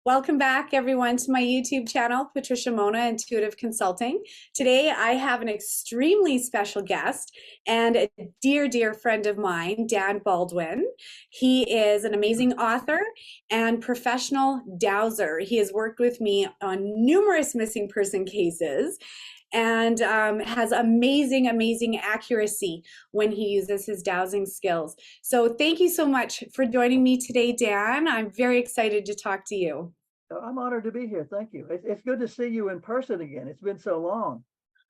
Welcome back, everyone, to my YouTube channel, Patricia Monna, Intuitive Consulting. Today, I have an extremely special guest and a dear, dear friend of mine, Dan Baldwin. He is an amazing author and professional dowser. He has worked with me on numerous missing person cases and has amazing, amazing accuracy when he uses his dowsing skills. So thank you so much for joining me today, Dan. I'm very excited to talk to you. I'm honored to be here. Thank you. It's good to see you in person again. It's been so long.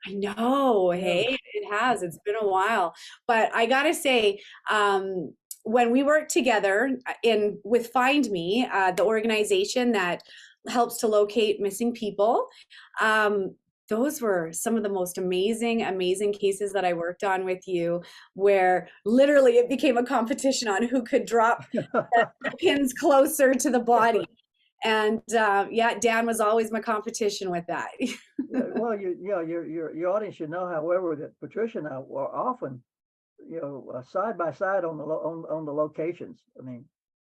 I know, Yeah. hey, it has. It's been a while. But I gotta say, when we worked together in with Find Me, the organization that helps to locate missing people, those were some of the most amazing, amazing cases that I worked on with you, where literally it became a competition on who could drop the pins closer to the body. And yeah, Dan was always my competition with that. Yeah, well, your audience should know, however, that Patricia and I were often, side by side on the locations. I mean,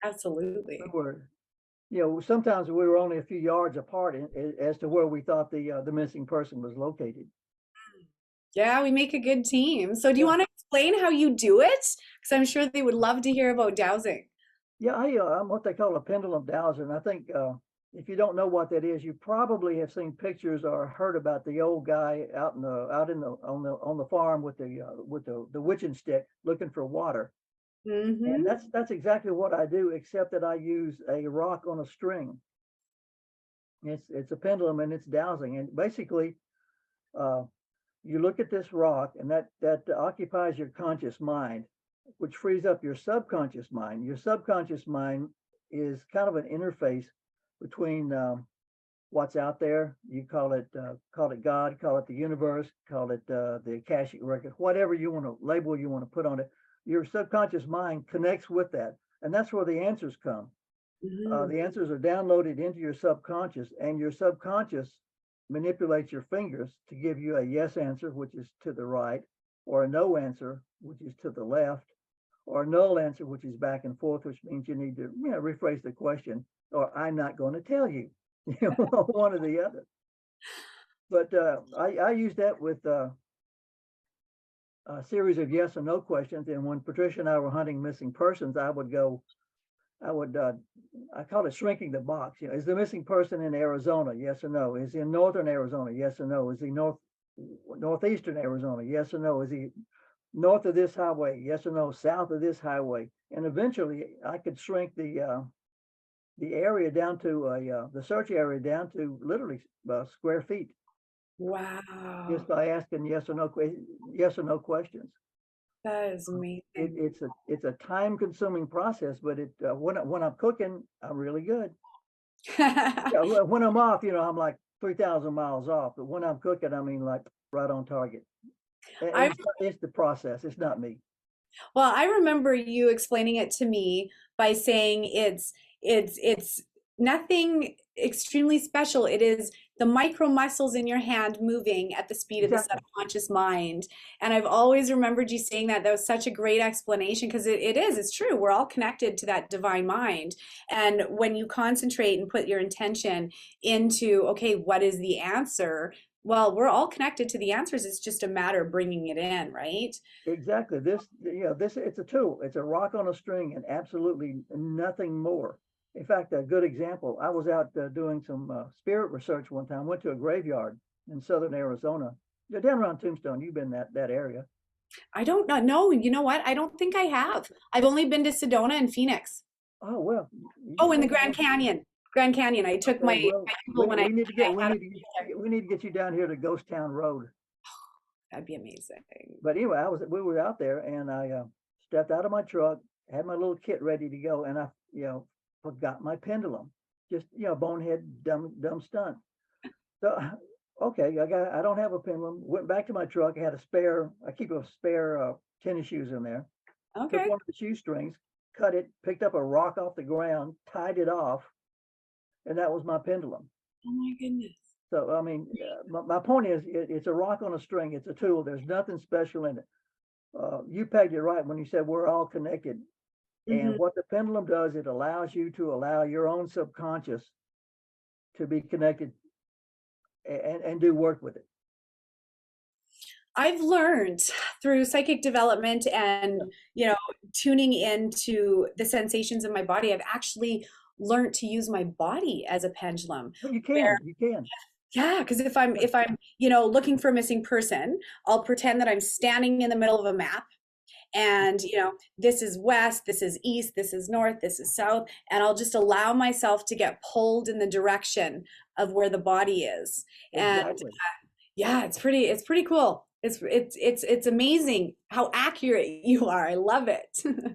we Absolutely. were, sometimes we were only a few yards apart as to where we thought the missing person was located. Yeah, we make a good team. So do you Yeah. want to explain how you do it? Because I'm sure they would love to hear about dowsing. Yeah, I'm what they call a pendulum dowser, and I think if you don't know what that is, you probably have seen pictures or heard about the old guy out in the on the farm with the witching stick looking for water. And Hmm. that's exactly what I do, except that I use a rock on a string. It's a pendulum and it's dowsing, and basically uh, you look at this rock, and that occupies your conscious mind, which frees up your subconscious mind. Your subconscious mind is kind of an interface between what's out there. You call it God, call it the universe, call it the Akashic record, whatever you want to label you want to put on it. Your subconscious mind connects with that, and that's where the answers come. Hmm. The answers are downloaded into your subconscious, and your subconscious manipulates your fingers to give you a yes answer, which is to the right, or a no answer, which is to the left, or a null answer, which is back and forth, which means you need to rephrase the question, or I'm not going to tell you, one or the other. But I use that with a series of yes or no questions. And when Patricia and I were hunting missing persons, I would I call it shrinking the box. Is the missing person in Arizona? Yes or no. Is he in northern Arizona? Yes or no. Is he northeastern Arizona? Yes or no. Is he north of this highway? Yes or no. South of this highway? And eventually, I could shrink the area down to the search area down to literally square feet, just Wow, by asking yes or no questions. that is amazing. It's a time consuming process, but when I'm cooking, I'm really good. Yeah, when I'm off, I'm like 3,000 miles off, but when I'm cooking, I mean, like right on target. And I it's the process. It's not me. Well, I remember you explaining it to me by saying it's nothing extremely special. It is the micro muscles in your hand moving at the speed of the Exactly. subconscious mind. And I've always remembered you saying that. That was such a great explanation because it's true. We're all connected to that divine mind. And when you concentrate and put your intention into, okay, what is the answer? Well, we're all connected to the answers. It's just a matter of bringing it in, right? Exactly. This it's a tool. It's a rock on a string and absolutely nothing more. In fact, a good example, I was out doing some spirit research one time, went to a graveyard in southern Arizona. Yeah, down around Tombstone, you've been that area. I don't know. No, you know what? I don't think I have. I've only been to Sedona and Phoenix. Oh, well, Oh, in the maybe. Grand Canyon. Grand Canyon. I took Okay, my well, people when we need to I get had a we need to get you down here to Ghost Town Road. that'd be amazing. But anyway, we were out there, and I stepped out of my truck, had my little kit ready to go, and I forgot my pendulum. Just bonehead dumb stunt. So okay, I don't have a pendulum. Went back to my truck, had a spare. I keep a spare tennis shoes in there. Took Okay. one of the shoestrings, cut it, picked up a rock off the ground, tied it off, and that was my pendulum. Oh my goodness. So, I mean, my point is, it's a rock on a string. It's a tool. There's nothing special in it. You pegged it right when you said we're all connected. And Hmm. what the pendulum does, it allows you to allow your own subconscious to be connected and do work with it. I've learned through psychic development and, tuning into the sensations in my body, I've actually learned to use my body as a pendulum. But you Where, can. yeah, because if I'm looking for a missing person, I'll pretend that I'm standing in the middle of a map, and this is west, this is east, this is north, this is south, and I'll just allow myself to get pulled in the direction of where the body is. And Exactly. yeah, it's pretty cool. It's amazing how accurate you are. I love it.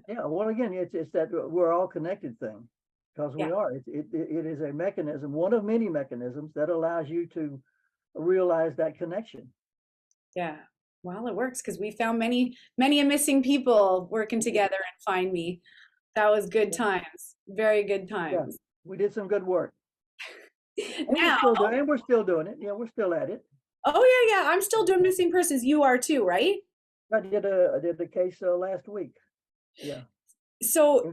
Yeah. Well, again, it's that we're all connected thing, because we Yeah. are. It is a mechanism, one of many mechanisms that allows you to realize that connection. Yeah. Well, it works because we found many a missing people working together and find me. That was good times. Very good Yeah, times. we did some good work, and Now, we're still doing it. Yeah, we're still at it. oh yeah, I'm still doing missing persons. You are too, right? I did the case last week. Yeah. So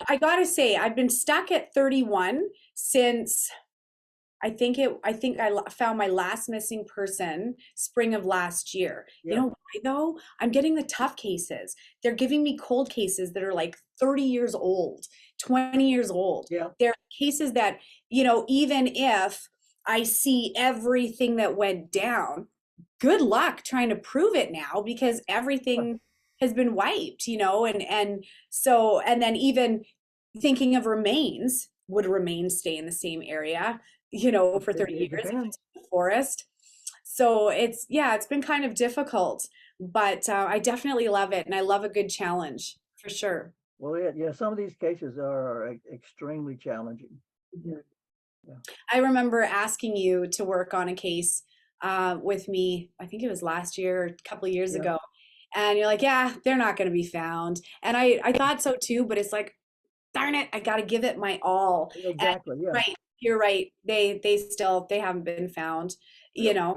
I gotta say, I've been stuck at 31 since I found my last missing person spring of last year. You Yeah. know why though? I'm getting the tough cases. They're giving me cold cases that are like 30 years old, 20 years old. Yeah. They're cases that, even if I see everything that went down, good luck trying to prove it now because everything has been wiped, and then even thinking of remains, would remains stay in the same area, for 30 It years depends. in the forest? So it's been kind of difficult, but I definitely love it, and I love a good challenge for sure. Well, yeah. Some of these cases are extremely challenging. Mhm. Yeah. I remember asking you to work on a case with me. I think it was last year or a couple of years Yeah. ago. And you're like, yeah, they're not going to be found. And I thought so too, but it's like, darn it, I got to give it my all. And Exactly. Yeah. right, you're right. They haven't been found, Yeah. you know.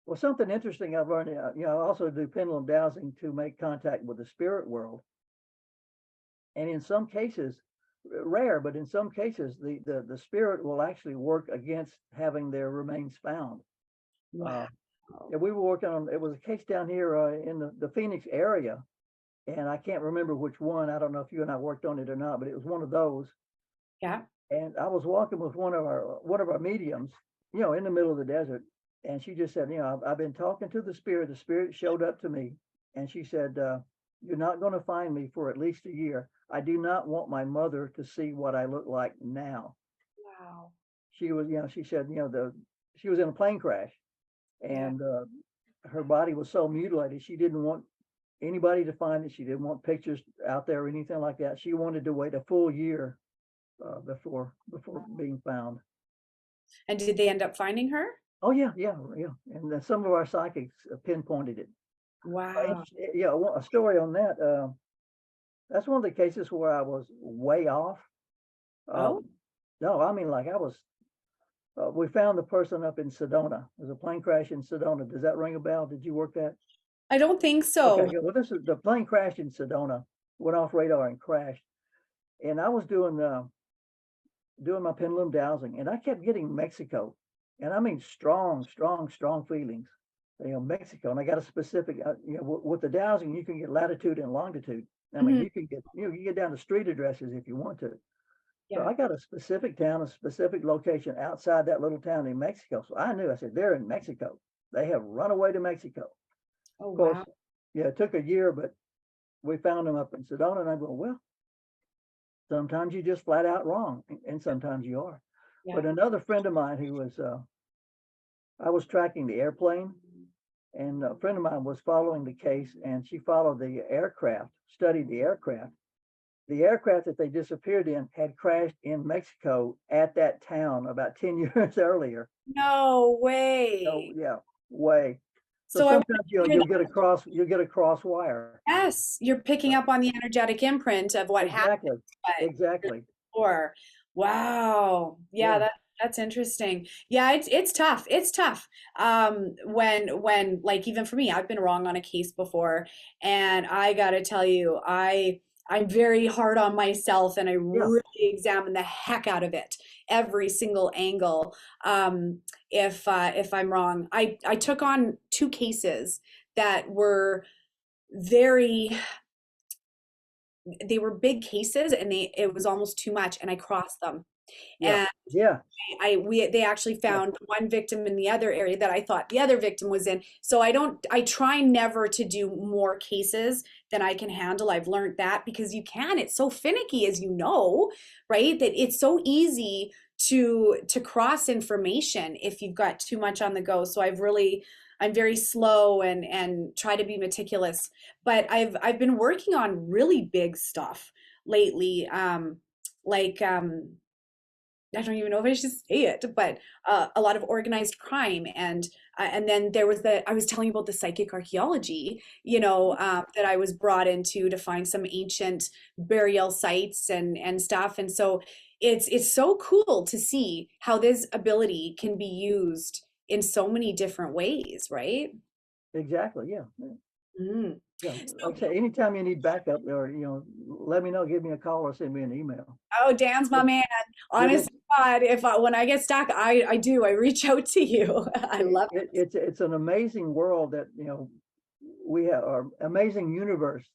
Well, something interesting I've learned, I also do pendulum dowsing to make contact with the spirit world. And in some cases, rare, but in some cases, the spirit will actually work against having their remains found. Wow. Yeah, we were working on, it was a case down here in the Phoenix area, and I can't remember which one. I don't know if you and I worked on it or not, but it was one of those. Yeah. And I was walking with one of our mediums, in the middle of the desert, and she just said, I've been talking to the spirit. The spirit showed up to me, and she said, "You're not going to find me for at least a year. I do not want my mother to see what I look like now." Wow. She was, she said, she was in a plane crash, Yeah. and her body was so mutilated, she didn't want anybody to find it. She didn't want pictures out there or anything like that. She wanted to wait a full year before being found. And did they end up finding her? Oh yeah, yeah, yeah. And then some of our psychics pinpointed it. Wow. Yeah, a story on that. That's one of the cases where I was way off. Oh, No, I mean, like I was. We found the person up in Sedona. There's a plane crash in Sedona. Does that ring a bell? Did you work that? I don't think Okay, so. good. Well, this is the plane crashed in Sedona. Went off radar and crashed. And I was doing my pendulum dowsing, and I kept getting Mexico, and I mean strong, strong, strong feelings. Mexico, and I got a specific. With the dowsing, you can get latitude and longitude. I mean, Mhm. you can get you get down to street addresses if you want to. So Yeah. I got a specific town, a specific location outside that little town in Mexico. So I knew. I said, they're in Mexico. They have run away to Mexico. Oh, Of course, wow. yeah, it took a year, but we found them up in Sedona, and I go, well, sometimes you just flat out wrong, and sometimes you are. Yeah. But another friend of mine who was, I was tracking the airplane, and a friend of mine was following the case, and she followed the aircraft, studied the aircraft. The aircraft that they disappeared in had crashed in Mexico at that town about 10 years earlier. No So way. yeah, way. So So I want sometimes to hear you'll get a cross wire. yes, you're picking up on the energetic imprint of what happened Exactly. Exactly. before. Wow. Yeah, Yeah. that's interesting. Yeah, it's tough. It's tough. When like even for me, I've been wrong on a case before, and I gotta tell you, I'm very hard on myself, and I Yeah, really examine the heck out of it, every single angle. If I'm wrong, I took on two cases that were very, they were big cases, and it was almost too much, and I crossed them. yeah, yeah, They actually yeah. found one victim in the other area that I thought the other victim was in. So I try never to do more cases than I can handle. I've learned that because it's so finicky, as you know, right? That it's so easy to cross information if you've got too much on the go. So I'm very slow and try to be meticulous. But I've been working on really big stuff lately. Like I don't even know if I should say it, but a lot of organized crime, and then there was I was telling you about the psychic archaeology, that I was brought into to find some ancient burial sites and stuff, and so it's so cool to see how this ability can be used in so many different ways, right? Exactly. Yeah. Yeah. Mm. Yeah. Like I So, say, anytime you need backup or, let me know, give me a call or send me an email. oh, Dan's my Good, man. good. Honest to God, when I get stuck, I reach out to you. I love it. It's an amazing world that, we have, our amazing universe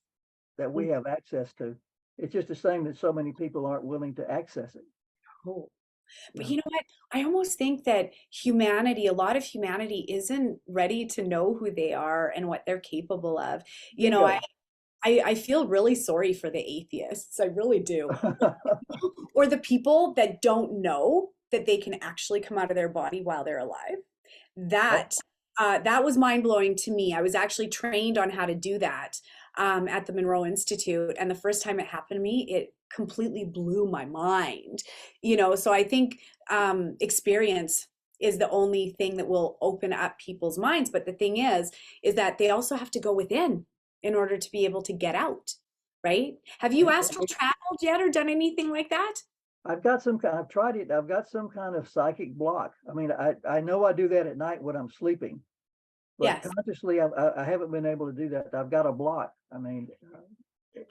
that we have access to. It's just a shame that so many people aren't willing to access it. Oh. But Yeah. you know what? I almost think that a lot of humanity isn't ready to know who they are and what they're capable of. You know, Bingo. I feel really sorry for the atheists. I really do. Or the people that don't know that they can actually come out of their body while they're alive. Oh, That was mind blowing to me. I was actually trained on how to do that at the Monroe Institute, and the first time it happened to me, it completely blew my mind. So I think experience is the only thing that will open up people's minds. But the thing is that they also have to go within in order to be able to get out. Right? Have you and astral traveled yet or done anything like that? I've tried it. I've got some kind of psychic block. I mean, I know I do that at night when I'm sleeping, but Yes. consciously, I haven't been able to do that. I've got a block. I mean,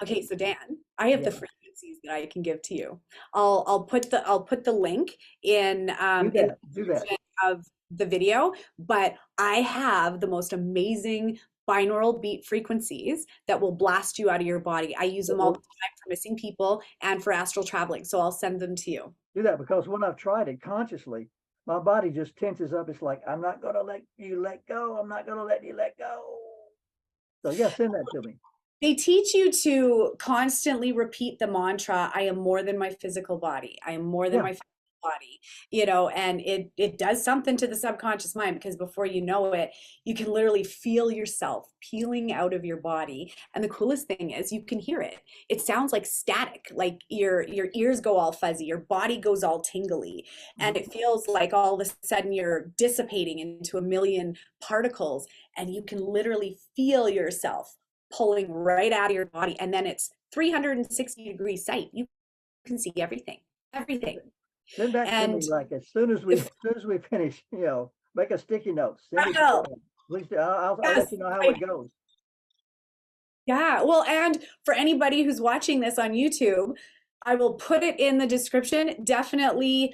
Okay, so Dan, I have yeah, the frequencies that I can give to you. I'll put the link in the do that. description of the video, but I have the most amazing binaural beat frequencies that will blast you out of your body. I use them all the Well, time for missing people and for astral traveling, so I'll send them to you. do that because when I've tried it consciously, my body just tenses up. It's like, I'm not going to let you let go. I'm not going to let you let go. So yeah, send that to me. They teach you to constantly repeat the mantra, I am more than my physical body. I am more than Yeah. my physical body, and it does something to the subconscious mind because before you know it, you can literally feel yourself peeling out of your body. And the coolest thing is you can hear it. It sounds like static, like your ears go all fuzzy, your body goes all tingly, and Mhm. it feels like all of a sudden you're dissipating into a million particles, and you can literally feel yourself pulling right out of your body, and then it's 360-degree sight. You can see everything. Send that to And me like as if soon as we finish, make a sticky note, send it to well, me. Please, I'll yes, let you know how I, it goes. yeah, well, and for anybody who's watching this on YouTube, I will put it in the description. Definitely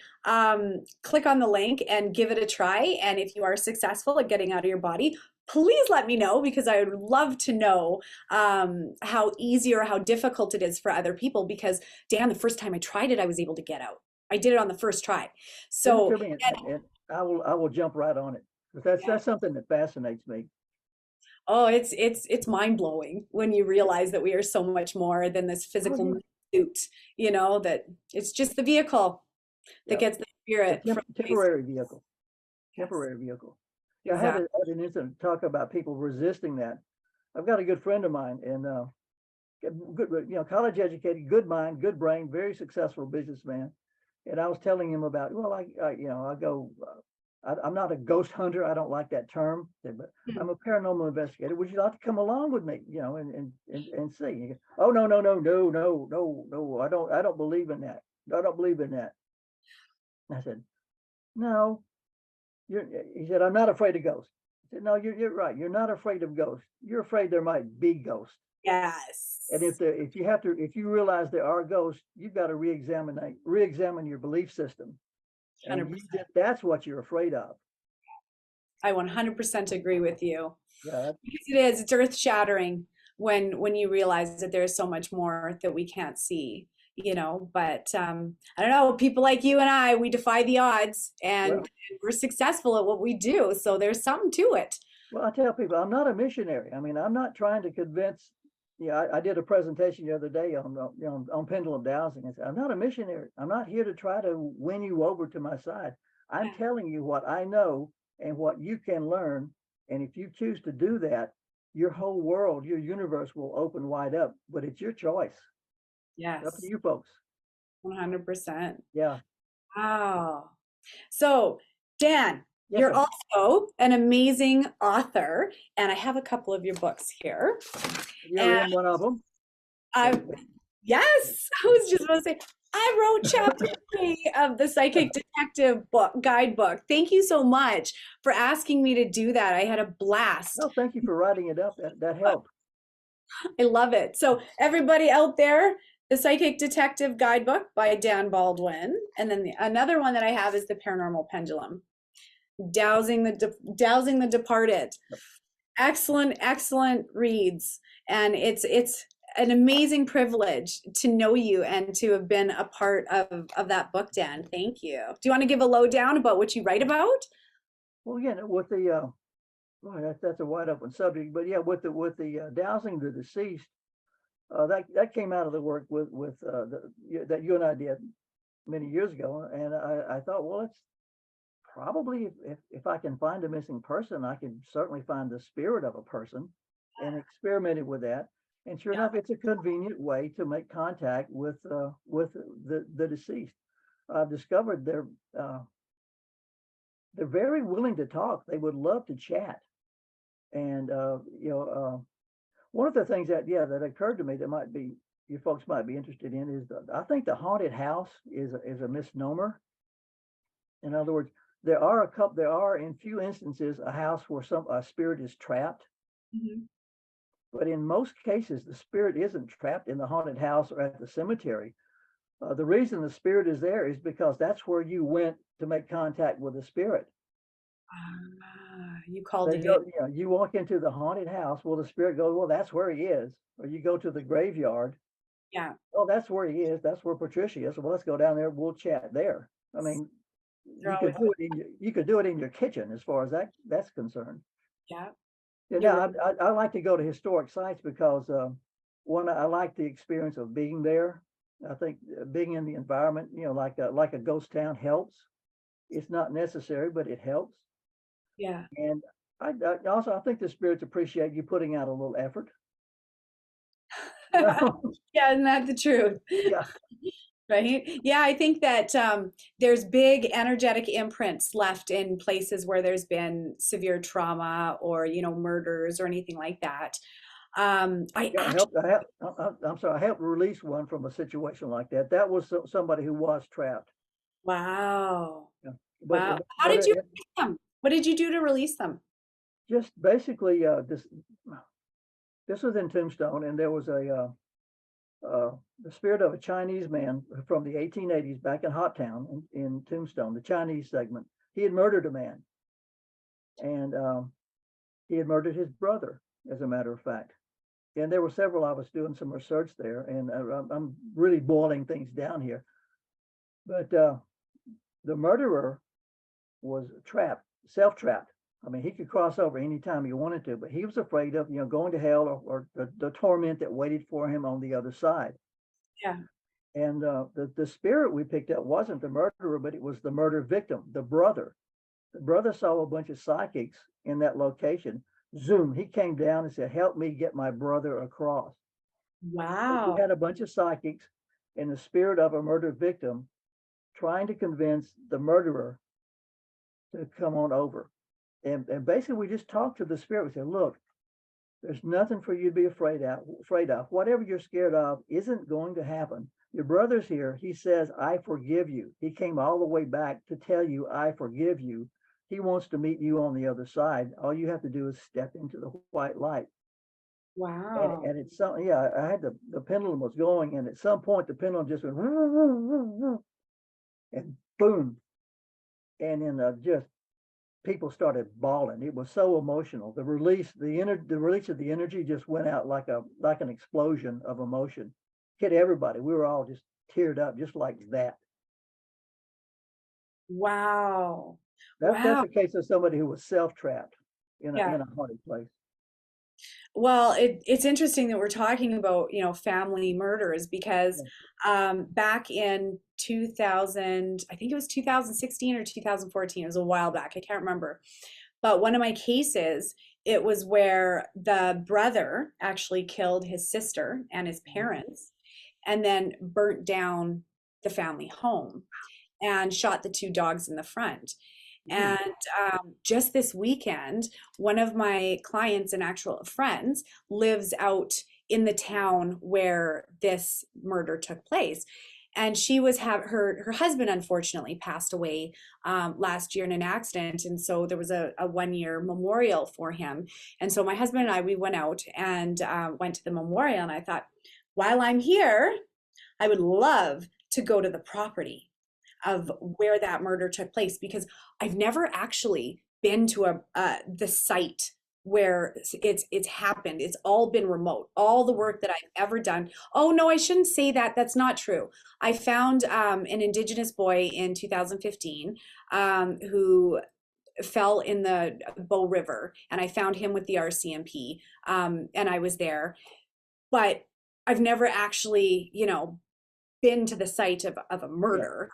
click on the link and give it a try. And if you are successful at getting out of your body, please let me know because I would love to know how easy or how difficult it is for other people. Because Dan, the first time I tried it, I was able to get out. I did it on the first try. Send it So, to me, and I will jump right on it. But that's something that fascinates me. oh, it's mind blowing when you realize that we are so much more than this Oh physical yeah, suit, that it's just the vehicle that yeah. gets the It's a spirit from place. temporary vehicle. Yes, Temporary vehicle. Yeah, I had, exactly. had an incident talk about people resisting that. I've got a good friend of mine, and good, college educated, good mind, good brain, very successful businessman. And I was telling him about, well, I go, I'm not a ghost hunter. I don't like that term, but I'm a paranormal investigator. Would you like to come along with me, and see? He goes, oh, no, no, no, no, no, no, no. I don't believe in that. I don't believe in that. I said, no, he said, I'm not afraid of ghosts. I said, no, you're right. You're not afraid of ghosts. You're afraid there might be ghosts. Yes. And if you realize there are ghosts, you've got to re-examine your belief system. And 100%. that's what you're afraid of. I 100% agree with you. Yeah, Because it is, it's earth shattering when you realize that there's so much more that we can't see, but I don't know, people like you and I, we defy the odds and well, we're successful at what we do. So there's something to it. I tell people I'm not a missionary. I mean, I'm not trying to convince. Yeah, I did a presentation the other day on pendulum dowsing. And said, I'm not a missionary. I'm not here to try to win you over to my side. I'm Yeah. telling you what I know and what you can learn. And if you choose to do that, your whole world, your universe will open wide up. But it's your choice. It's up to Yes, you folks. 100%. Yeah. Wow. So, Dan, Yes, you're sir. also an amazing author, and I have a couple of your books here. You're And in one of them. I, yes, I was just going to say, I wrote chapter 3 of the Psychic Detective book guidebook. Thank you so much for asking me to do that. I had a blast. No, thank you for writing it up. That helped. I love it. So, everybody out there, the Psychic Detective Guidebook by Dan Baldwin, and then another one that I have is the Paranormal Pendulum, Dowsing the Departed. Excellent, excellent reads, and it's an amazing privilege to know you and to have been a part of that book, Dan. Thank you. Do you want to give a lowdown about what you write about? Well, again, with the well, that's a wide open subject, but yeah, with the dowsing the deceased, that came out of the work that you and I did many years ago, and I thought, well, it's probably if I can find a missing person, I can certainly find the spirit of a person, and experimented with that. And sure Yeah, enough, it's a convenient way to make contact with the deceased. I've discovered they're very willing to talk. They would love to chat. And one of the things that occurred to me that might be you folks might be interested in is I think the haunted house is a misnomer. In other words, there are in few instances a house where a spirit is trapped, mhm. but in most cases the spirit isn't trapped in the haunted house or at the cemetery. The reason the spirit is there is because that's where you went to make contact with the spirit. You called They it in. go, you walk into the haunted house. Well, the spirit goes, well, that's where he is. Or you go to the graveyard. Yeah, Oh, that's where he is. That's where Patricia is. Well, let's go down there. We'll chat there. I mean, they're always, you could do it in your kitchen as far as that's concerned. yeah. Yeah, You're now I like to go to historic sites because one, I like the experience of being there. I think being in the environment, like a ghost town helps. It's not necessary, but it helps. yeah. And I think the spirits appreciate you putting out a little effort. No, Yeah, isn't that the truth? yeah, Right? Yeah, I think that there's big energetic imprints left in places where there's been severe trauma or, murders or anything like that. I yeah. actually, I'm sorry. I helped release one from a situation like that. That was somebody who was trapped. wow. Yeah. But Wow. but, How but did you it release them? What did you do to release them? just basically this was in Tombstone, and there was the spirit of a Chinese man from the 1880s back in Hot Town in Tombstone, the Chinese segment. He had murdered a man, and he had murdered his brother, as a matter of fact. And there were several of us doing some research there, and I'm really boiling things down here. But the murderer was trapped, self-trapped. I mean, he could cross over anytime he wanted to, but he was afraid of, going to hell or the torment that waited for him on the other side. Yeah. And the spirit we picked up wasn't the murderer, but it was the murder victim, the brother. The brother saw a bunch of psychics in that location. Zoom, he came down and said, "Help me get my brother across." So you Wow. had a bunch of psychics in the spirit of a murder victim trying to convince the murderer to come on over. And basically, we just talked to the spirit. We said, "Look, there's nothing for you to be afraid of. Whatever you're scared of isn't going to happen. Your brother's here. He says, I forgive you. He came all the way back to tell you, I forgive you. He wants to meet you on the other side. All you have to do is step into the white light." Wow. And it's some, yeah, I had the pendulum was going, and at some point the pendulum just went and boom, and then just people started bawling. It was so emotional. The release, the release of the energy just went out like an explosion of emotion. Hit everybody. We were all just teared up, just like that. Wow. That's Wow. a case of somebody who was self-trapped Yeah. in a haunted place. Well, it's interesting that we're talking about, family murders because Yeah. back in 2000, I think it was 2016 or 2014, it was a while back, I can't remember. But one of my cases, it was where the brother actually killed his sister and his Mhm. parents and then burnt down the family home and shot the two dogs in the front. Ooh. And just this weekend, one of my clients and actual friends lives out in the town where this murder took place. And she was her husband unfortunately passed away last year in an accident, and so there was a 1 year memorial for him. And so my husband and I, we went out and went to the memorial, and I thought, while I'm here, I would love to go to the property of where that murder took place because I've never actually been to the site where it's happened. It's all been remote. All the work that I've ever done. Oh no, I shouldn't say that. That's not true. I found an Indigenous boy in 2015 who fell in the Bow River, and I found him with the RCMP, and I was there. But I've never actually, been to the site of a Yeah. murder.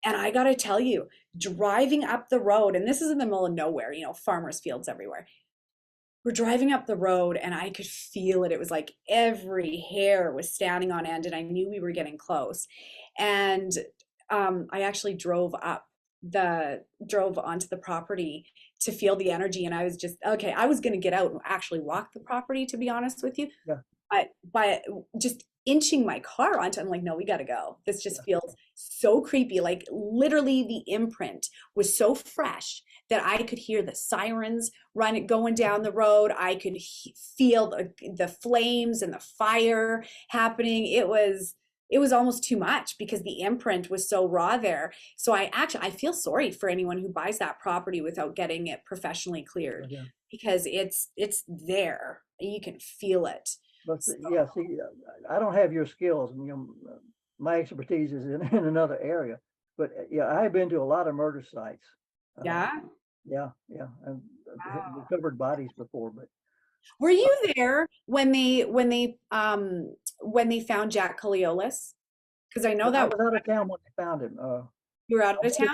And I got to tell you, driving up the road, and this is in the middle of nowhere, farmers' fields everywhere. We're driving up the road and I could feel it. It was like every hair was standing on end, and I knew we were getting close. And I actually drove onto the property to feel the energy. And I was just, okay, I was going to get out and actually walk the property, to be honest with you. Yeah. But by just inching my car onto, I'm like, no, we got to go. This just Yeah. feels so creepy. Like literally the imprint was so fresh that I could hear the sirens running, going down the road. I could feel the flames and the fire happening. It was almost too much because the imprint was so raw there. So I feel sorry for anyone who buys that property without getting it professionally cleared Yeah. because it's there. You can feel it. But So, yeah, see, I don't have your skills. My expertise is in another area. But yeah, I have been to a lot of murder sites. Uh, yeah. yeah, yeah, and Wow. recovered bodies before. But Were you there when they found Jack Coliolis? Because I know I that was out of town when they found him. you were out of town.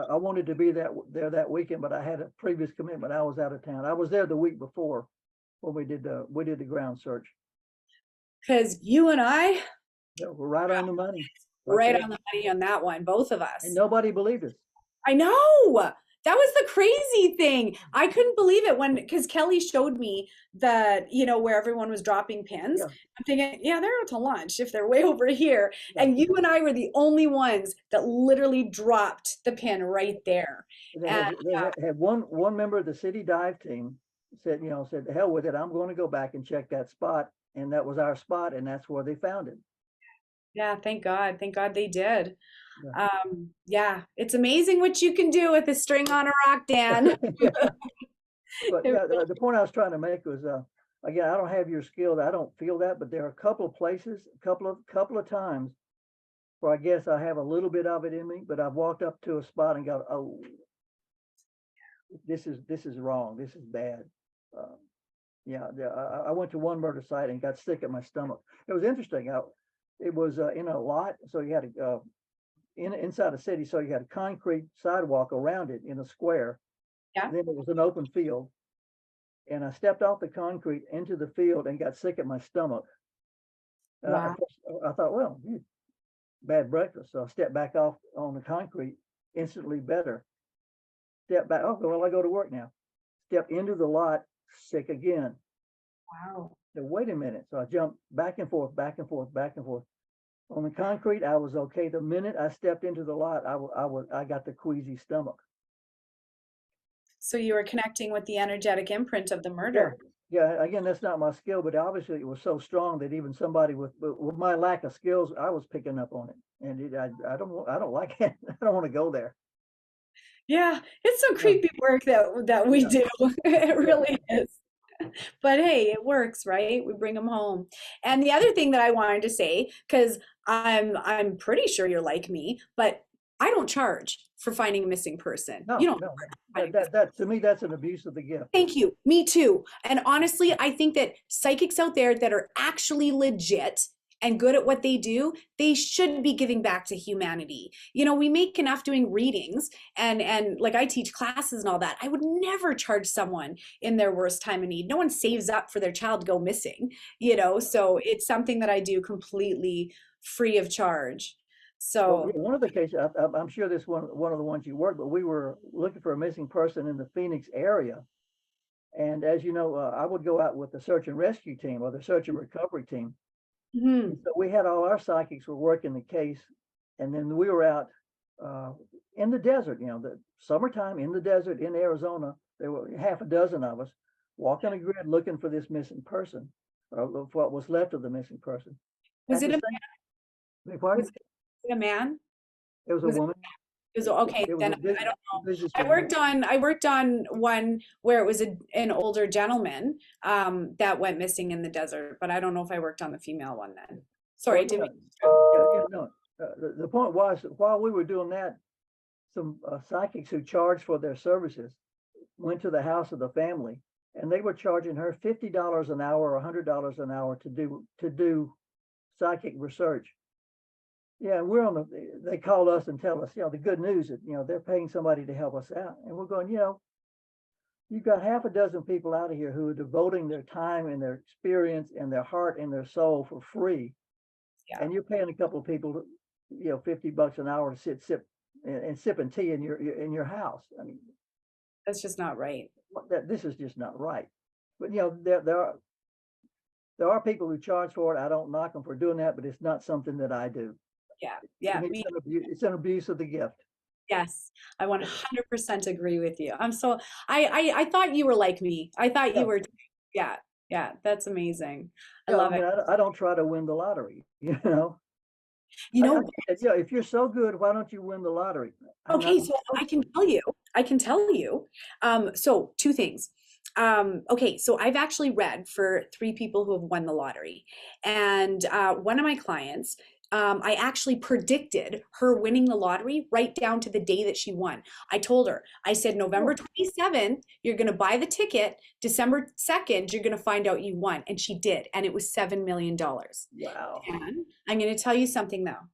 I wanted to be there that weekend, but I had a previous commitment. I was out of town. I was there the week before when we did the ground search. Because you and I, Yeah, we're right on the money, right right there, on the money on that one, both of and us. nobody believed us. I know. That was the crazy thing. I couldn't believe it because Kelly showed me where everyone was dropping pins. Yeah, I'm thinking, yeah, they're out to lunch if they're way over here. yeah. And you and I were the only ones that literally dropped the pin right there. And They had one member of the city dive team said, "The hell with it. I'm going to go back and check that spot." And that was our spot, and that's where they found it. yeah, thank God. Thank God they did. Yeah. Yeah, it's amazing what you can do with a string on a rock, Dan. Yeah. But It yeah, really- the point I was trying to make was, again, I don't have your skill. I don't feel that, but there are a couple of places, couple of times where I guess I have a little bit of it in me, but I've walked up to a spot and go, "Oh, this is wrong. This is bad." Um, yeah, I went to one murder site and got sick at my stomach. It was interesting. It was in a lot, so you had inside a city, so you had a concrete sidewalk around it in a square. yeah. And then it was an open field, and I stepped off the concrete into the field and got sick at my stomach. Wow. I thought, well, bad breakfast. So I stepped back off on the concrete, instantly better. Step back. Oh, well, I go to work now. Step into the lot, sick again. Wow. So wait a minute. So I jumped back and forth, back and forth, back and forth. On the concrete, I was okay. The minute I stepped into the lot, I got the queasy stomach. So you were connecting with the energetic imprint of the Yeah, murder. Yeah, again, that's not my skill, but obviously it was so strong that even somebody with my lack of skills, I was picking up on it, and I don't like it. I don't want to go there. Yeah, it's some Yeah, creepy work that we yeah, do. It yeah. really is. But hey, it works, right? We bring them home. And the other thing that I wanted to say, because I'm pretty sure you're like me, but I don't charge for finding a missing person. You No, don't no, charge for that finding a that that to me that's an abuse of the gift. Thank you. Me too. And honestly, I think that psychics out there that are actually legit and good at what they do, they should be giving back to humanity. You know, we make enough doing readings and like I teach classes and all that. I would never charge someone in their worst time of need. No one saves up for their child to go missing, you know, so it's something that I do completely free of charge. Well, So, yeah, one of the cases, I'm sure this one of the ones you worked, but we were looking for a missing person in the Phoenix area. And as you know, I would go out with the search and rescue team or the search and recovery team. And mhm. so we had all our psychics were working the case, and then we were out uh, in the desert. You know, the summertime in the desert in Arizona. There were half a dozen of us walking a grid looking for this missing person, or what was left of the missing person. Was At it the a same, beg pardon, was it a man? it was a Was woman. It was okay, It was then a I don't know. business I woman. worked on I worked on one where it was an older gentleman that went missing in the desert, but I don't know if I worked on the female one then. Sorry, Well, I didn't yeah, mean to interrupt. yeah, no. The point was, while we were doing that, some psychics who charged for their services went to the house of the family, and they were charging her $50 an hour or $100 an hour to do psychic research. Yeah, and we're on the. They called us and tell us, the good news that they're paying somebody to help us out, and we're going, you've got half a dozen people out of here who are devoting their time and their experience and their heart and their soul for free, Yeah, and you're paying a couple of people, $50 an hour to sip and sipping tea in your house. I mean, that's just not right. this is just not right. But there are people who charge for it. I don't knock them for doing that, but it's not something that I do. Yeah, To yeah, me, me, it's an abuse of the gift. yes. I 100% agree with you. I thought you were like me. I thought Yeah, you were, yeah, yeah, that's amazing. I yeah. I love it. mean, I don't try to win the lottery. You I know, get that. Yeah, if you're so good, why don't you win the lottery? And okay, so I can tell you. So two things. Okay, so I've actually read for three people who have won the lottery. And one of my clients, I actually predicted her winning the lottery right down to the day that she won. I told her, I said, November oh, 27th, you're going to buy the ticket. December 2nd, you're going to find out you won. And she did. And it was $7 million. wow. And I'm going to tell you something though.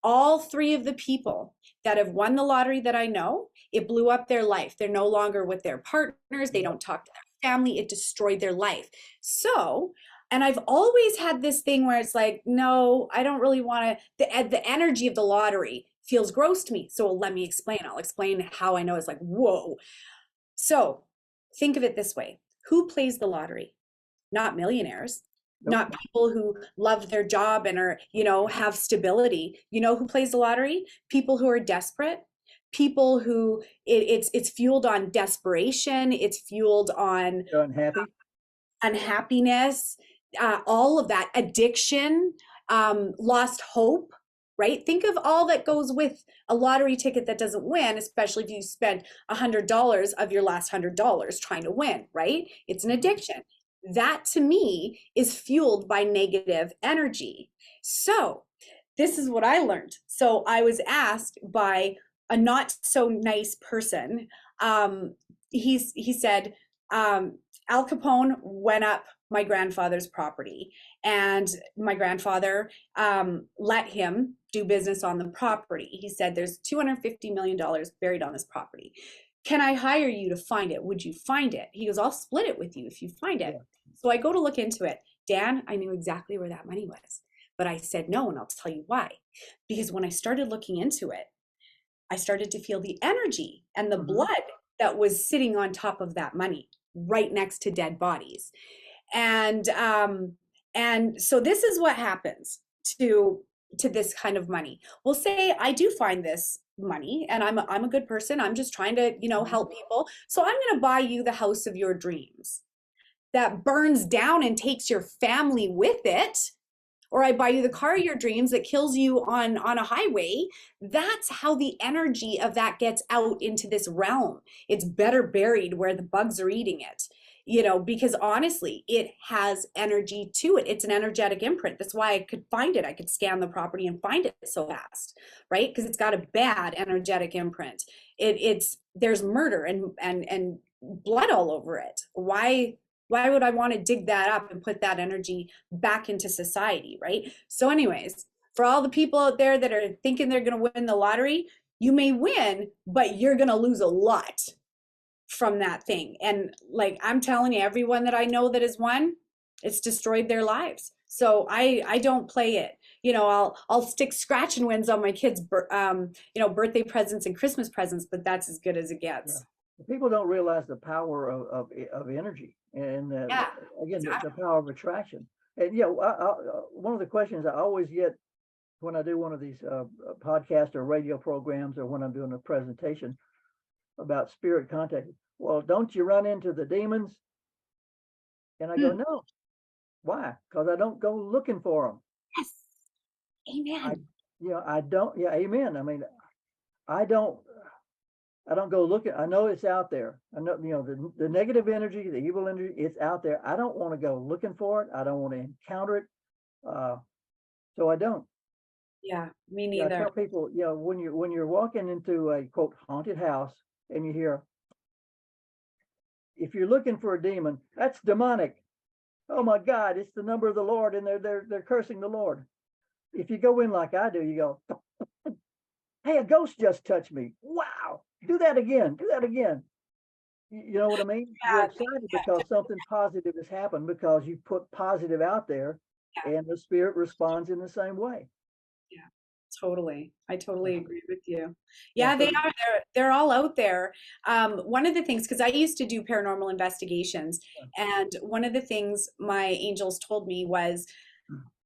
All three of the people that have won the lottery that I know, it blew up their life. They're no longer with their partners. They Yeah, don't talk to their family. It destroyed their life. So, and I've always had this thing where it's like, no, I don't really want to, the energy of the lottery feels gross to me. So let me explain. I'll explain how I know it's like, whoa. So think of it this way. Who plays the lottery? Not millionaires, nope. not people who love their job and are, have stability. You know who plays the lottery? People who are desperate, people who it's fueled on desperation, it's fueled on You're unhappy. unhappiness, all of that addiction, lost hope, right? Think of all that goes with a lottery ticket that doesn't win, especially if you spend $100 of your last $100 trying to win, right? It's an addiction. That to me is fueled by negative energy. So this is what I learned. So I was asked by a not so nice person. He said, Al Capone went up my grandfather's property, and my grandfather let him do business on the property. He said, there's $250 million buried on this property. Can I hire you to find it? Would you find it? He goes, I'll split it with you if you find it. Yeah. So I go to look into it. Dan, I knew exactly where that money was, but I said no, and I'll tell you why. Because when I started looking into it, I started to feel the energy and the Hmm. blood that was sitting on top of that money right next to dead bodies. And so this is what happens to this kind of money. We'll say I do find this money and I'm a good person. I'm just trying to, Hmm. help people. So I'm going to buy you the house of your dreams. that burns down and takes your family with it, or I buy you the car of your dreams that kills you on a highway. That's how the energy of that gets out into this realm. It's better buried where the bugs are eating it, because honestly, it has energy to it. It's an energetic imprint. That's why I could find it. I could scan the property and find it so fast, right? Because it's got a bad energetic imprint. There's murder and blood all over it. Why would I want to dig that up and put that energy back into society, right? So anyways, for all the people out there that are thinking they're going to win the lottery, you may win, but you're going to lose a lot from that thing. And like I'm telling you, everyone that I know that has won, it's destroyed their lives. So I don't play it. I'll stick scratch and wins on my kids' birthday presents and Christmas presents, but that's as good as it gets. Yeah. People don't realize the power of energy, and Yeah, again, exactly. the power of attraction. And yeah, one of the questions I always get when I do one of these podcast or radio programs, or when I'm doing a presentation about spirit contact, well, don't you run into the demons? And I go, no. Why? Because I don't go looking for them. Yes. I, Amen. I don't. Yeah, amen. I mean, I don't. I don't go looking. I know it's out there. I know, the negative energy, the evil energy, it's out there. I don't want to go looking for it. I don't want to encounter it. So I don't. Yeah, me Yeah, I neither. tell people, when you're walking into a quote haunted house and you hear, if you're looking for a demon, that's demonic. Oh my God, it's the number of the Lord, and they're cursing the Lord. If you go in like I do, you go, hey, a ghost just touched me. Wow, do that again. Do that again. You know what I mean? You're Yeah, excited because something positive has happened, because you put positive out there, yeah, and the spirit responds in the same way. yeah, totally. I totally agree with you. Yeah. Yeah, they are. They're all out there. One of the things, because I used to do paranormal investigations, and one of the things my angels told me was,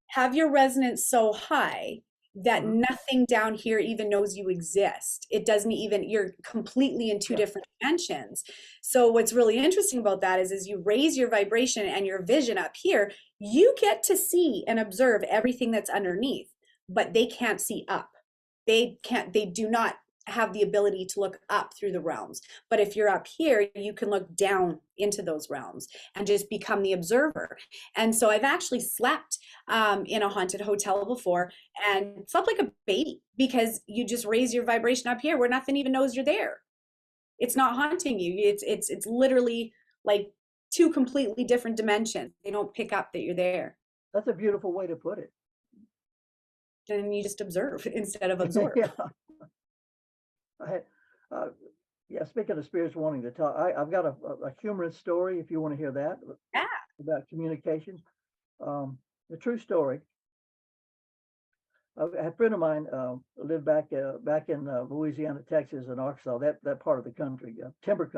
have your resonance so high that Mhm. nothing down here even knows you exist. It doesn't even, you're completely in two Yeah. different dimensions. So what's really interesting about that is as you raise your vibration and your vision up here, you get to see and observe everything that's underneath, but they can't see up. They do not have the ability to look up through the realms. But if you're up here, you can look down into those realms and just become the observer. And so I've actually slept in a haunted hotel before and slept like a baby, because you just raise your vibration up here where nothing even knows you're there. It's not haunting you. It's literally like two completely different dimensions. They don't pick up that you're there. That's a beautiful way to put it. And you just observe instead of absorb. Yeah. I had, uh, yeah. Speaking of spirits wanting to talk, I've got a humorous story if you want to hear that, Yeah. about communication. The true story. A friend of mine lived back in Louisiana, Texas, and Arkansas, that part of the country, timber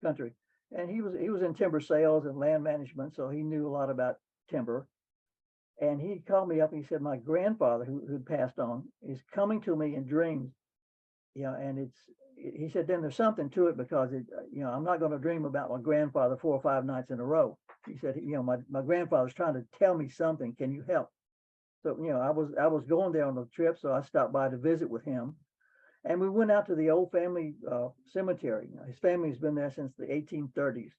country, and he was in timber sales and land management, so he knew a lot about timber. And he called me up and he said, my grandfather, who'd passed on, is coming to me in dreams. And he said, then there's something to it, because I'm not going to dream about my grandfather 4 or 5 nights in a row. He said, my grandfather's trying to tell me something. Can you help? So, I was going there on the trip, so I stopped by to visit with him. And we went out to the old family cemetery. His family's been there since the 1830s.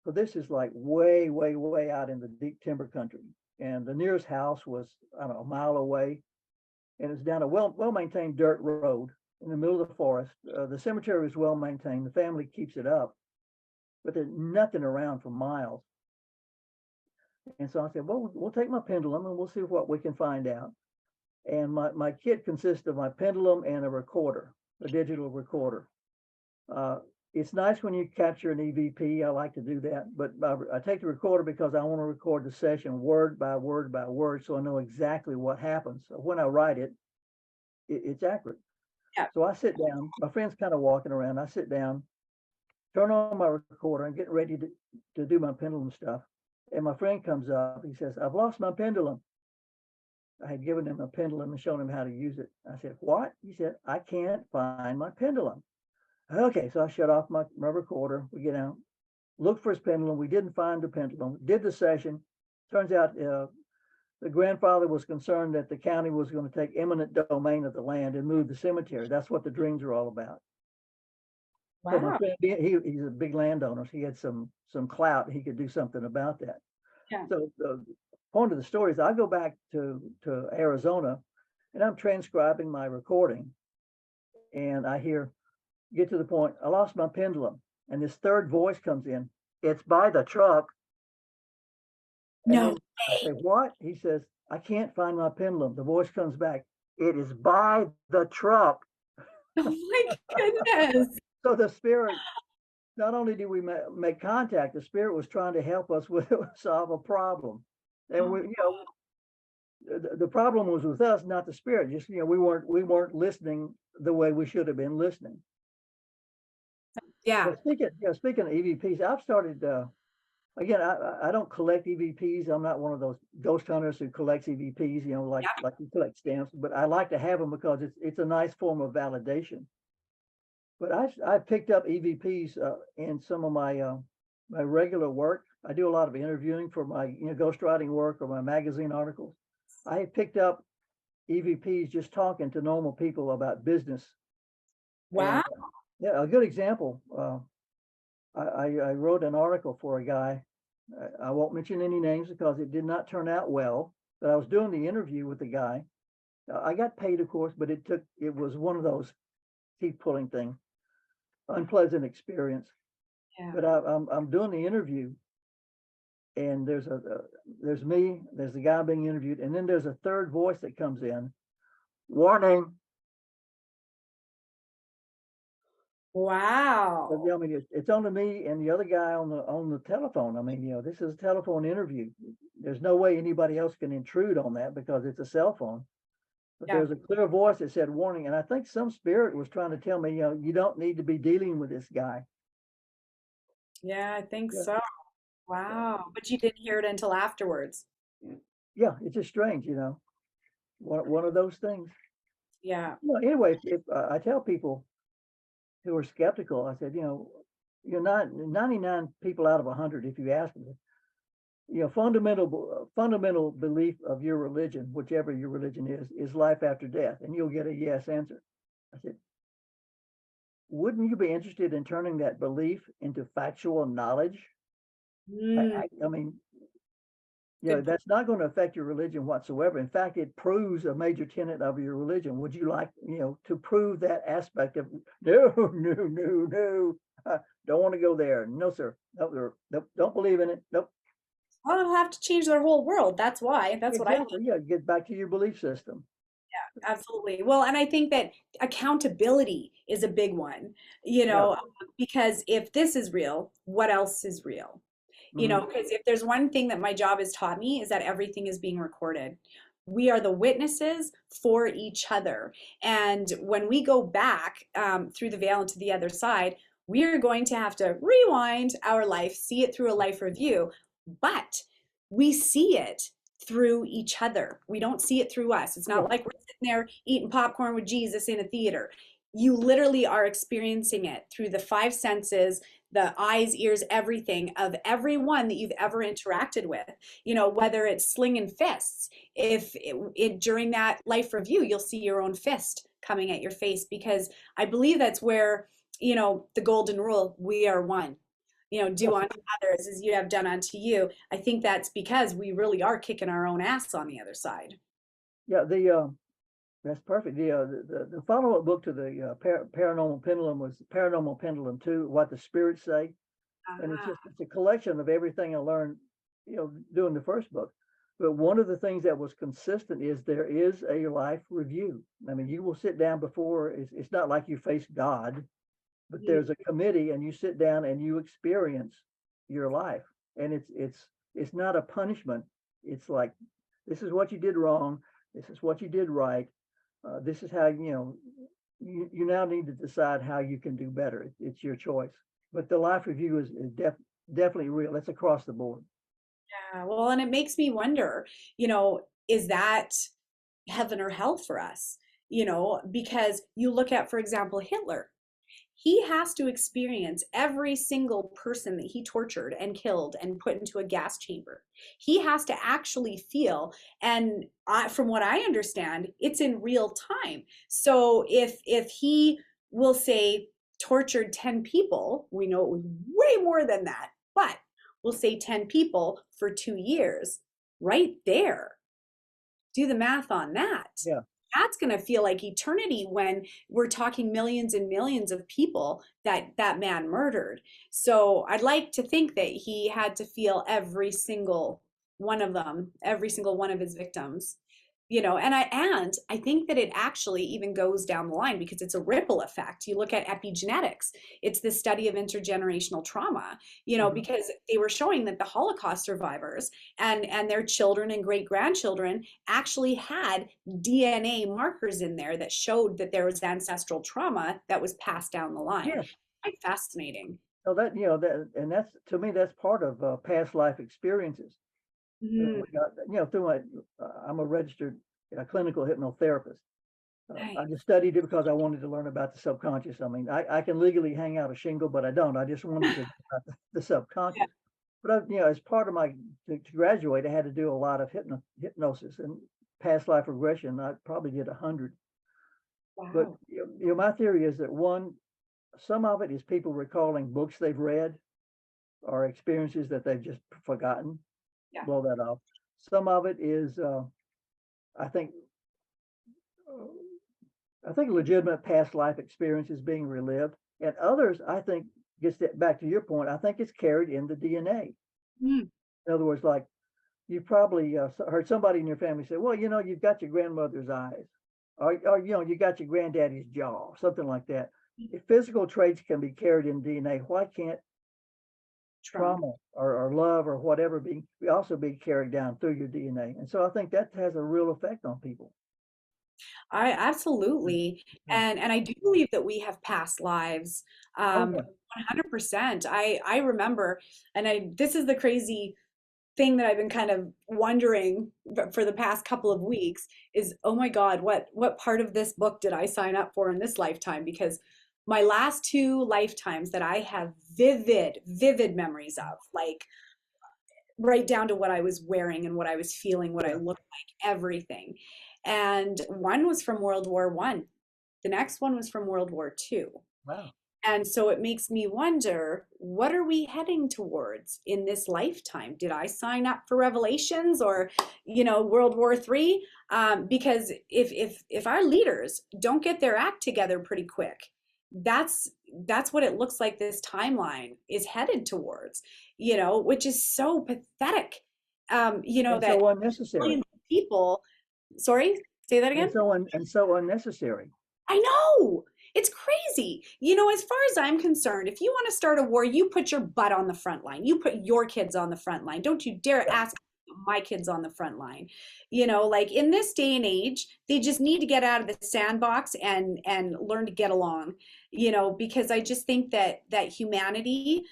So this is like way, way, way out in the deep timber country. And the nearest house was, I don't know, a mile away. And it's down a well-maintained dirt road in the middle of the forest. The cemetery is well maintained. The family keeps it up, but there's nothing around for miles. And so I said, well, we'll take my pendulum and we'll see what we can find out. And my kit consists of my pendulum and a recorder, a digital recorder. It's nice when you capture an EVP. I like to do that, but I take the recorder because I want to record the session word by word by word, so I know exactly what happens. So when I write it, it's accurate. Yeah. So I sit down. My friend's kind of walking around. I sit down, turn on my recorder, and get ready to do my pendulum stuff. And my friend comes up. He says, I've lost my pendulum. I had given him a pendulum and shown him how to use it. I said, what? He said, I can't find my pendulum. Okay, so I shut off my recorder. We get out. looked for his pendulum. We didn't find the pendulum. Did the session. Turns out the grandfather was concerned that the county was going to take eminent domain of the land and move the cemetery. That's what the dreams are all about. So my Wow. friend, he's a big landowner. So he had some clout. He could do something about that. Yeah. So the point of the story is I go back to Arizona and I'm transcribing my recording and I get to the point, I lost my pendulum. And this third voice comes in. It's by the truck. And No. then I say, what? He says, I can't find my pendulum. The voice comes back. It is by the truck. Oh my goodness. So the spirit, not only did we make contact, the spirit was trying to help us solve a problem. And we, the problem was with us, not the spirit. Just, we weren't listening the way we should have been listening. Yeah. But speaking of EVPs, I've started, again, I don't collect EVPs. I'm not one of those ghost hunters who collects EVPs, like you collect stamps, but I like to have them because it's a nice form of validation. But I've picked up EVPs in some of my my regular work. I do a lot of interviewing for my ghostwriting work or my magazine articles. I have picked up EVPs just talking to normal people about business. Wow. And yeah, a good example. I wrote an article for a guy. I won't mention any names because it did not turn out well. But I was doing the interview with the guy. I got paid, of course, but it was one of those teeth pulling thing, unpleasant experience. Yeah. But I'm doing the interview, and there's me, there's the guy being interviewed, and then there's a third voice that comes in. Warning. Wow. I mean, it's only me and the other guy on the telephone. I mean, this is a telephone interview. There's no way anybody else can intrude on that because it's a cell phone. But Yeah. there's a clear voice that said warning, and I think some spirit was trying to tell me, you don't need to be dealing with this guy. Yeah, I think Yeah, so. Wow. But you didn't hear it until afterwards. yeah, it's just strange, one of those things. Yeah. Anyway, if I tell people who are skeptical, I said, you're not 99 people out of 100, if you ask them, fundamental belief of your religion, whichever your religion is life after death, and you'll get a yes answer. I said, wouldn't you be interested in turning that belief into factual knowledge? Mm, I mean, good point. that's not going to affect your religion whatsoever. In fact, it proves a major tenet of your religion. Would you like, to prove that aspect of, no, no, no, no, don't want to go there. No, sir. No, nope, don't believe in it. Nope. Well, it'll have to change their whole world. That's why. That's what I Exactly. Yeah. Get back to your belief system. absolutely. Well, and I think that accountability is a big one, Yeah. because if this is real, what else is real? Hmm. Because if there's one thing that my job has taught me is that everything is being recorded. We are the witnesses for each other. And when we go back through the veil into the other side, we are going to have to rewind our life, see it through a life review, but we see it through each other. We don't see it through us. It's Yeah. not like we're sitting there eating popcorn with Jesus in a theater. You literally are experiencing it through the five senses, the eyes, ears, everything of everyone that you've ever interacted with, whether it's slinging fists. If during that life review, you'll see your own fist coming at your face, because I believe that's where, the golden rule, we are one. Do Yes. unto others as you have done unto you. I think that's because we really are kicking our own ass on the other side. Yeah. That's perfect. The follow-up book to the Paranormal Pendulum was Paranormal Pendulum II, What the Spirits Say. And it's a collection of everything I learned, doing the first book. But one of the things that was consistent is there is a life review. I mean, you will sit down before, it's not like you face God, but there's a committee and you sit down and you experience your life. And it's not a punishment. It's like, this is what you did wrong. This is what you did right. This is how, you now need to decide how you can do better. It's your choice. But the life review is definitely real. It's across the board. Yeah, well, and it makes me wonder, is that heaven or hell for us? Because you look at, for example, Hitler. he has to experience every single person that he tortured and killed and put into a gas chamber. He has to actually feel, and from what I understand, it's in real time. So if he will say tortured 10 people, we know it was way more than that, but we'll say 10 people for 2 years, right there. Do the math on that. Yeah. That's going to feel like eternity when we're talking millions and millions of people that that man murdered. So I'd like to think that he had to feel every single one of them, every single one of his victims. And I think that it actually even goes down the line because it's a ripple effect. You look at epigenetics, it's the study of intergenerational trauma, Hmm. because they were showing that the Holocaust survivors and their children and great grandchildren actually had DNA markers in there that showed that there was ancestral trauma that was passed down the line. Yes. Quite fascinating. So that, and that's, to me, that's part of past life experiences. Mhm. We got, through I'm a registered clinical hypnotherapist. I Nice. just studied it because I wanted to learn about the subconscious. I mean, I can legally hang out a shingle, but I don't. I just wanted to know about the Yeah. subconscious. But as part of to graduate, I had to do a lot of hypnosis and past life regression. I probably did 100. But Wow. my theory is that some of it is people recalling books they've read or experiences that they've just forgotten. Yeah. Blow that off. Some of it is, I think, legitimate past life experiences being relived, and others, I think, gets back to your point. I think it's carried in the DNA. Mm. In other words, like you probably heard somebody in your family say, "Well, you've got your grandmother's eyes, or you got your granddaddy's jaw," something like that. If physical traits can be carried in DNA, why can't Trauma. trauma or love or whatever be also be carried down through your DNA? And so I think that has a real effect on people. I Yeah. absolutely, Yeah. and I do believe that we have past lives. Oh yeah. 100%. I remember, and I this is the crazy thing that I've been kind of wondering for the past couple of weeks is, oh my God, what part of this book did I sign up for in this lifetime? Because my last two lifetimes that I have vivid memories of, like right down to what I was wearing and what I was feeling, what I Yeah. looked like, everything. And one was from World War One. The next one was from World War Two. Wow. And so it makes me wonder, what are we heading towards in this lifetime? Did I sign up for Revelations or, World War III? Because if our leaders don't get their act together pretty quick, that's that's what it looks like this timeline is headed towards, which is so pathetic. And That so unnecessary. millions of people, sorry, say that again? And so unnecessary. I know. It's crazy. As far as I'm concerned, if you want to start a war, you put your butt on the front line. You put your kids on the front line. Don't you dare Yeah. ask my kids on the front line. Like in this day and age, they just need to get out of the sandbox and learn to get along. Because I just think that humanity,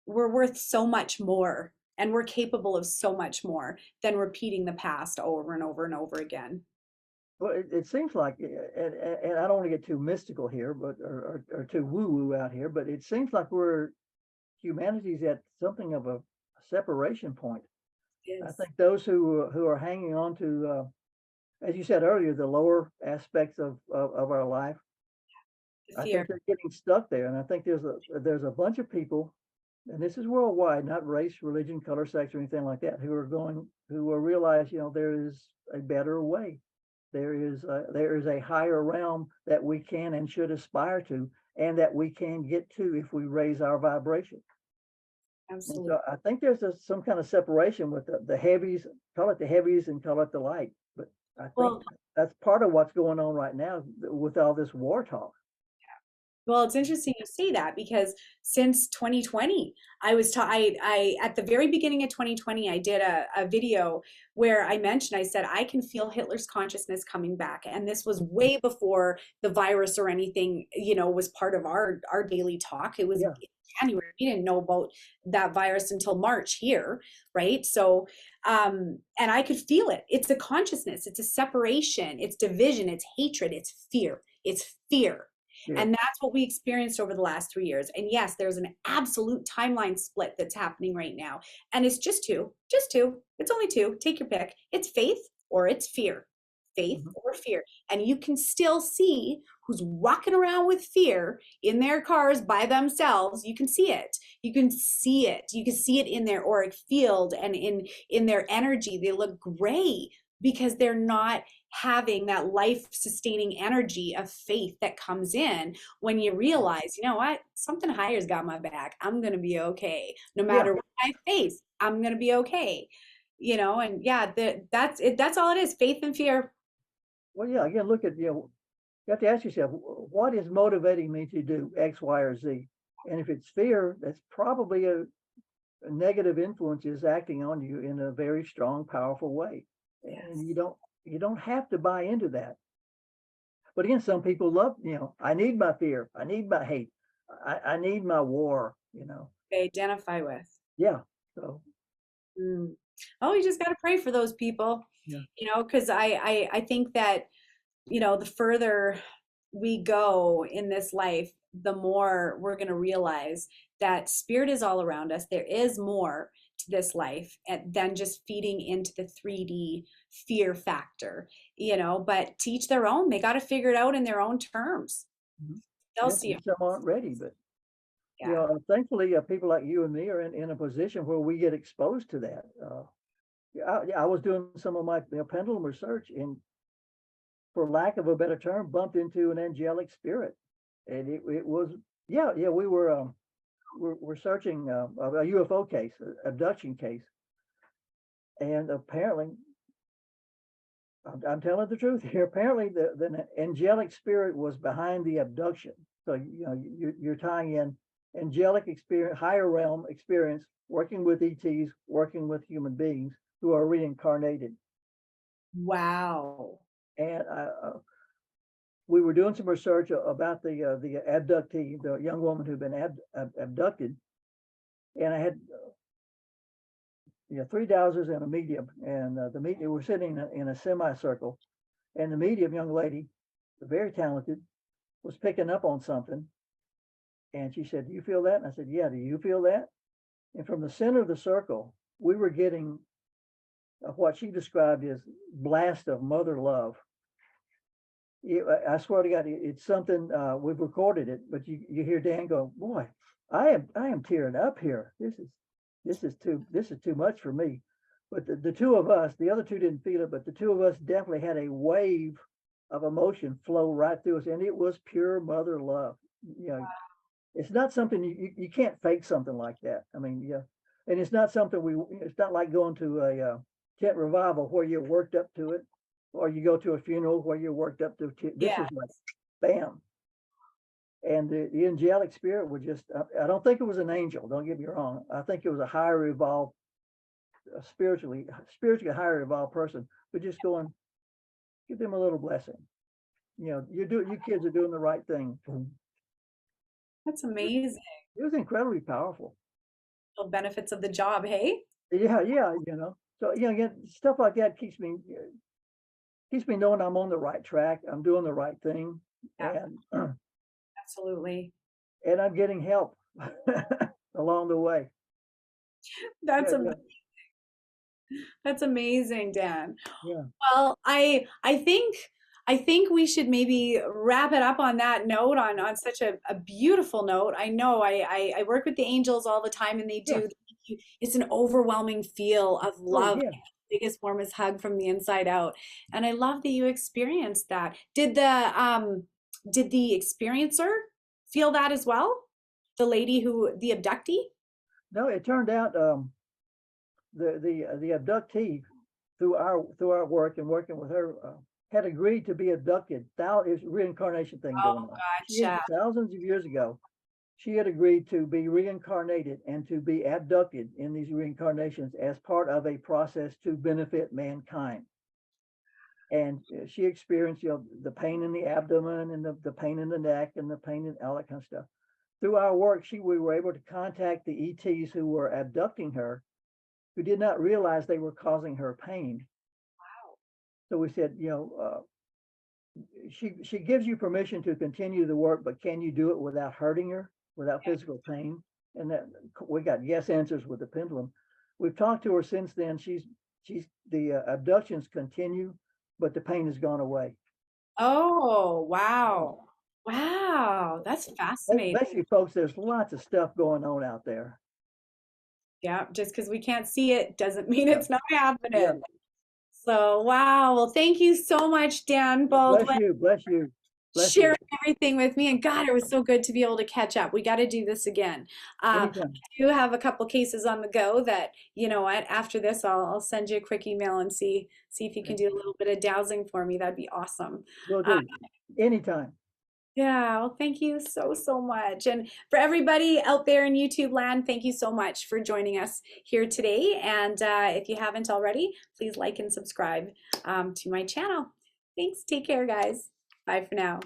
we're worth so much more and we're capable of so much more than repeating the past over and over and over again. Well, it seems like, and I don't want to get too mystical here, but or too woo woo out here, but it seems like humanity's at something of a separation point. I Is think those who are hanging on to, as you said earlier, the lower aspects of our life, the I fear. think they're getting stuck there, and I think there's a bunch of people, and this is worldwide, not race, religion, color, sex, or anything like that, who will realize, there is a better way. There is a higher realm that we can and should aspire to, and that we can get to if we raise our vibration. And Absolutely. so I think there's some kind of separation with the heavies, call it the heavies and call it the light. But I think Well, that's part of what's going on right now with all this war talk. well, it's interesting you say that because since 2020, I was I at the very beginning of 2020, I did a video where I mentioned, I said, I can feel Hitler's consciousness coming back. And this was way before the virus or anything, was part of our daily talk. It was Yeah. January. We didn't know about that virus until March here, right? So and I could feel it. It's a consciousness, it's a separation, it's division, it's hatred, it's fear. It's fear. Yeah. And that's what we experienced over the last 3 years. And yes, there's an absolute timeline split that's happening right now. And it's just two, just two. It's only two. Take your pick. It's faith or it's fear. Faith Mhm. or fear. And you can still see who's walking around with fear in their cars by themselves. You can see it. You can see it. You can see it in their auric field and in their energy. They look gray because they're not having that life sustaining energy of faith that comes in when you realize, you know what, something higher's got my back. I'm going to be okay. No Yeah. matter what I face, I'm going to be okay. And yeah, that's it. That's all it is. Faith and fear. Well, yeah. Again, look at, you have to ask yourself, what is motivating me to do X, Y, or Z? And if it's fear, that's probably a negative influence is acting on you in a very strong, powerful way. And Yes. you don't have to buy into that. But again, some people love, I need my fear, I need my hate, I need my war. They identify with. Yeah. So Mm. Oh, you just got to pray for those people, yeah. because I think that, the further we go in this life, the more we're going to realize that spirit is all around us. There is more to this life than just feeding into the 3D fear factor, but to each their own. They got to figure it out in their own terms. Mhm. They'll Yes, see and it. some aren't ready, but Yeah. thankfully, people like you and me are in a position where we get exposed to that. Yeah, I was doing some of my pendulum research, and for lack of a better term, bumped into an angelic spirit, and it was yeah, we're searching a UFO case, abduction case, and apparently, I'm telling the truth here. Apparently, the angelic spirit was behind the abduction. So you're tying in angelic experience, higher realm experience, working with ETs, working with human beings who are reincarnated. Wow. And we were doing some research about the abductee, the young woman who'd been abducted, and I had 3 dowsers and a medium, and the medium we're sitting in a semicircle, and the medium young lady, very talented, was picking up on something, and she said, "Do you feel that?" And I said, "Yeah." "Do you feel that?" And from the center of the circle, we were getting what she described as blast of mother love. I swear to God, it's something we've recorded it, but you hear Dan go, "Boy, I am tearing up here. This is too much for me." But the two of us, the other two didn't feel it, but the two of us definitely had a wave of emotion flow right through us, and it was pure mother love. You know, it's not something you can't fake something like that. I mean, yeah, and it's not something it's not like going to a tent revival where you're worked up to it, or you go to a funeral where you're worked up to it. This Yeah. was like, bam. And the angelic spirit would just, I don't think it was an angel, don't get me wrong. I think it was a higher evolved, spiritually higher evolved person, but just going, give them a little blessing. You kids are doing the right thing. That's amazing. It was incredibly powerful. Little benefits of the job, hey? Yeah, yeah, So again, stuff like that keeps me knowing I'm on the right track. I'm doing the right thing, Yeah, and absolutely. and I'm getting help along the way. That's Yeah, am yeah, that's amazing, Dan. yeah. Well, I think we should maybe wrap it up on that note, on such a beautiful note. I know I work with the angels all the time, and Yes. it's an overwhelming feel of Oh, love, yeah. biggest warmest hug from the inside out. And I love that you experienced that. Did the experiencer feel that as well? The lady the abductee? No, it turned out the abductee through our work and working with her had agreed to be abducted. There's a reincarnation thing Oh, going on. gotcha. Thousands of years ago, she had agreed to be reincarnated and to be abducted in these reincarnations as part of a process to benefit mankind. And she experienced, the pain in the abdomen and the pain in the neck and the pain in all that kind of stuff. Through our work, we were able to contact the ETs who were abducting her, who did not realize they were causing her pain. Wow. So we said, she gives you permission to continue the work, but can you do it without hurting her, without physical pain? And that we got yes answers with the pendulum. We've talked to her since then. She's the abductions continue, but the pain has gone away. Oh, wow. Wow, that's fascinating. Basically, folks, there's lots of stuff going on out there. Yeah, just because we can't see it doesn't mean Yeah, it's not yeah. happening. So, wow. Well, thank you so much, Dan Bless Baldwin, you, bless you, bless you. sharing everything with me. And God, it was so good to be able to catch up. We got to do this again. I Anytime. do have a couple cases on the go that, you know what, after this, I'll send you a quick email and see if you can do a little bit of dowsing for me. That'd be awesome. Will Uh, do. Anytime. Yeah, well, thank you so, so much. And for everybody out there in YouTube land, thank you so much for joining us here today. And if you haven't already, please like and subscribe to my channel. Thanks. Take care, guys. Bye for now.